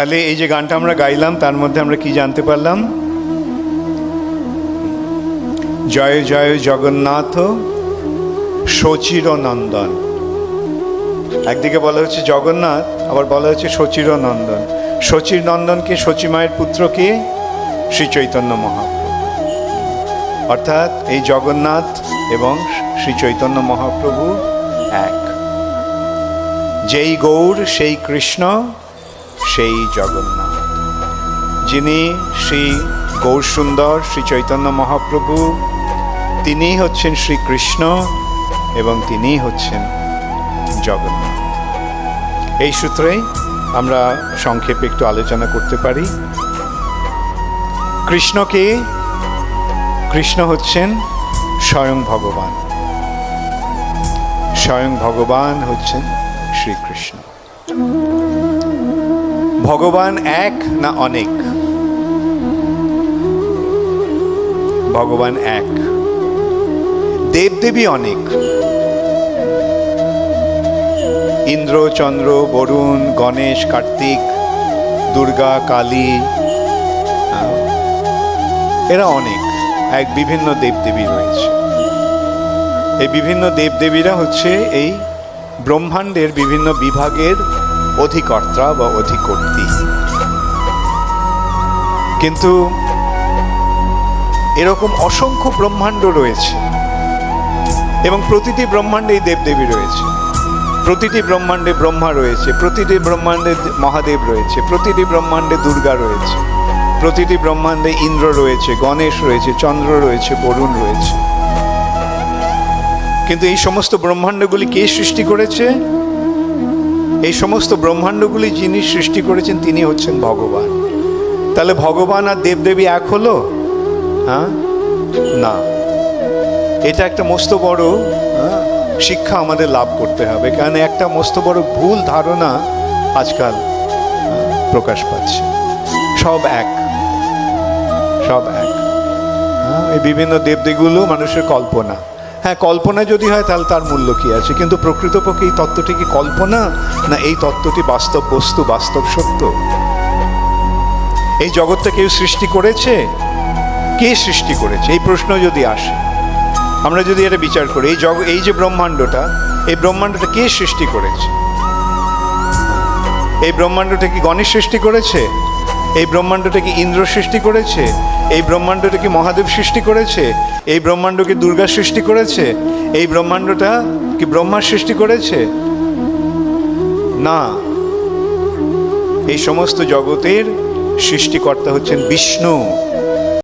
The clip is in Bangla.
তাহলে এই যে গানটা আমরা গাইলাম তার মধ্যে আমরা কি জানতে পারলাম? জয় জয় জগন্নাথ সচির নন্দন। একদিকে বলা হচ্ছে জগন্নাথ, আবার বলা হচ্ছে সচির নন্দন। সচির নন্দনকে, সচী মায়ের পুত্রকে শ্রী চৈতন্য মহাপ্রভু। অর্থাৎ এই জগন্নাথ এবং শ্রী চৈতন্য মহাপ্রভু এক। যেই গৌর সেই কৃষ্ণ সেই জগন্নাথ। যিনি শ্রী গৌর সুন্দর শ্রী চৈতন্য মহাপ্রভু, তিনিই হচ্ছেন শ্রীকৃষ্ণ এবং তিনিই হচ্ছেন জগন্নাথ। এই সূত্রেই আমরা সংক্ষেপে একটু আলোচনা করতে পারি। কৃষ্ণকে, কৃষ্ণ হচ্ছেন স্বয়ং ভগবান, স্বয়ং ভগবান হচ্ছেন শ্রীকৃষ্ণ। ভগবান এক না অনেক? ভগবান এক। দেবদেবী অনেক। ইন্দ্র, চন্দ্র, বরুণ, গণেশ, কার্তিক, দুর্গা, কালী, এরা অনেক, এক বিভিন্ন দেবদেবী রয়েছে। এই বিভিন্ন দেবদেবীরা হচ্ছে এই ব্রহ্মাণ্ডের বিভিন্ন বিভাগের অধিকর্তা বা অধিকর্ত্রী। কিন্তু এরকম অসংখ্য ব্রহ্মাণ্ড রয়েছে এবং প্রতিটি ব্রহ্মাণ্ডে এই দেবদেবী রয়েছে। প্রতিটি ব্রহ্মাণ্ডে ব্রহ্মা রয়েছে, প্রতিটি ব্রহ্মাণ্ডে মহাদেব রয়েছে, প্রতিটি ব্রহ্মাণ্ডে দুর্গা রয়েছে, প্রতিটি ব্রহ্মাণ্ডে ইন্দ্র রয়েছে, গণেশ রয়েছে, চন্দ্র রয়েছে, বরুণ রয়েছে। কিন্তু এই সমস্ত ব্রহ্মাণ্ডগুলি কে সৃষ্টি করেছে? এই সমস্ত ব্রহ্মাণ্ডগুলি যিনি সৃষ্টি করেছেন তিনি হচ্ছেন ভগবান। তাহলে ভগবান আর দেবদেবী এক হলো? না। এটা একটা মস্ত বড় শিক্ষা আমাদের লাভ করতে হবে, কারণ একটা মস্ত বড় ভুল ধারণা আজকাল প্রকাশ পাচ্ছে। সব এক, সব এক। এই বিভিন্ন দেবদেবীগুলো মানুষের কল্পনা। হ্যাঁ, কল্পনা যদি হয় তাহলে তার মূল্য কি আছে, কিন্তু প্রকৃতপক্ষে এই তত্ত্বটি কি কল্পনা, না এই তত্ত্বটি বাস্তব বস্তু, বাস্তব সত্য? এই জগৎটা কেউ সৃষ্টি করেছে? কে সৃষ্টি করেছে এই প্রশ্ন যদি আসে, আমরা যদি এটা বিচার করি, এই যে ব্রহ্মাণ্ডটা, এই ব্রহ্মাণ্ডটা কে সৃষ্টি করেছে? এই ব্রহ্মাণ্ডটা কি গণেশ সৃষ্টি করেছে? এই ব্রহ্মাণ্ডটা কি ইন্দ্র সৃষ্টি করেছে? এই ব্রহ্মাণ্ডটা কি মহাদেব সৃষ্টি করেছে? এই ব্রহ্মাণ্ডকে দুর্গা সৃষ্টি করেছে? এই ব্রহ্মাণ্ডটা কি ব্রহ্মা সৃষ্টি করেছে? না। এই সমস্ত জগতের সৃষ্টিকর্তা হচ্ছেন বিষ্ণু,